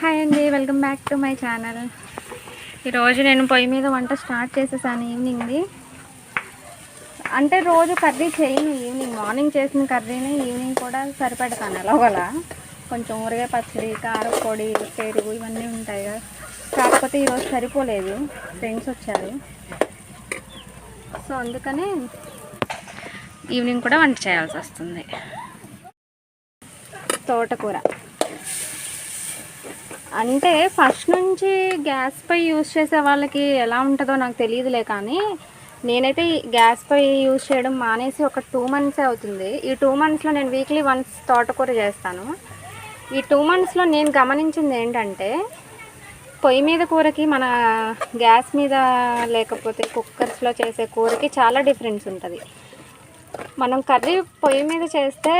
Hi అండి, welcome back to my channel. ఈరోజు నేను పొయ్యి మీద వంట స్టార్ట్ చేసేసాను ఈవినింగ్ది. అంటే రోజు కర్రీ చేయను, ఈవినింగ్ మార్నింగ్ చేసిన కర్రీని ఈవినింగ్ కూడా సరిపెడతాను. ఎలాగోలా కొంచెం ఊరగాయ పచ్చడి, కారపొడి, పెరుగు ఇవన్నీ ఉంటాయి కదా. కాకపోతే ఈరోజు సరిపోలేదు, ఫ్రెండ్స్ వచ్చారు. సో అందుకని ఈవినింగ్ కూడా వంట చేయాల్సి వస్తుంది. తోటకూర అంటే ఫస్ట్ నుంచి గ్యాస్ పై యూజ్ చేసే వాళ్ళకి ఎలా ఉంటుందో నాకు తెలియదులే, కానీ నేనైతే గ్యాస్ పై యూజ్ చేయడం మానేసి ఒక 2 monthsే అవుతుంది. ఈ 2 monthsలో నేను వీక్లీ వన్స్ తోటకూర చేస్తాను. ఈ 2 monthsలో నేను గమనించింది ఏంటంటే, పొయ్యి మీద కూరకి మన గ్యాస్ మీద లేకపోతే కుక్కర్స్లో చేసే కూరకి చాలా డిఫరెన్స్ ఉంటుంది. మనం కర్రీ పొయ్యి మీద చేస్తే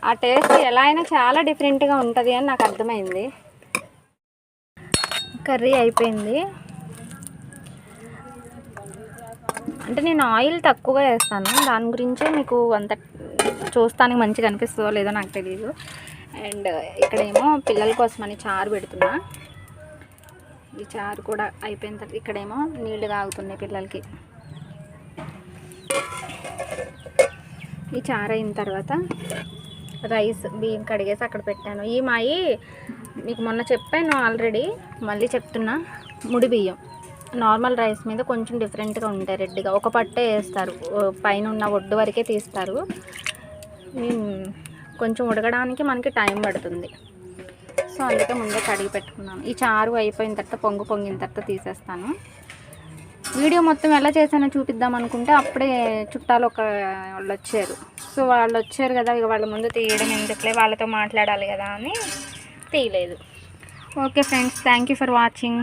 ఆ టేస్ట్ ఎలా అయినా చాలా డిఫరెంట్గా ఉంటుంది అని నాకు అర్థమైంది. కర్రీ అయిపోయింది. అంటే నేను ఆయిల్ తక్కువగా వేస్తాను, దాని గురించే మీకు అంత చూస్తానికి మంచిగా అనిపిస్తుందో లేదో నాకు తెలియదు. అండ్ ఇక్కడేమో పిల్లల కోసమని చారు పెడుతున్నా. ఈ చారు కూడా అయిపోయిన తర్వాత ఇక్కడేమో నీళ్లు తాగుతున్నాయి పిల్లలకి. ఈ చారు అయిన తర్వాత రైస్ బియ్యం కడిగేసి అక్కడ పెట్టాను. ఈ మాయి మీకు మొన్న చెప్పాను ఆల్రెడీ, మళ్ళీ చెప్తున్నా. ముడి బియ్యం నార్మల్ రైస్ మీద కొంచెం డిఫరెంట్గా ఉంటాయి, రెడ్గా ఒక పట్టే వేస్తారు, పైన ఉన్న ఒడ్డు వరకే తీస్తారు. కొంచెం ఉడకడానికి మనకి టైం పడుతుంది. సో అందుకే ముందే కడిగి పెట్టుకున్నాను. ఈ చారు అయిపోయిన తర్వాత పొంగిన తర్వాత తీసేస్తాను. వీడియో మొత్తం ఎలా చేశానో చూపిద్దాం అనుకుంటే అప్పుడే చుట్టాలు వాళ్ళు వచ్చారు. సో వాళ్ళు వచ్చారు కదా, ఇక వాళ్ళ ముందు తీయడం ఎందుకులే, వాళ్ళతో మాట్లాడాలి కదా అని తీయలేదు. Okay friends, thank you for watching.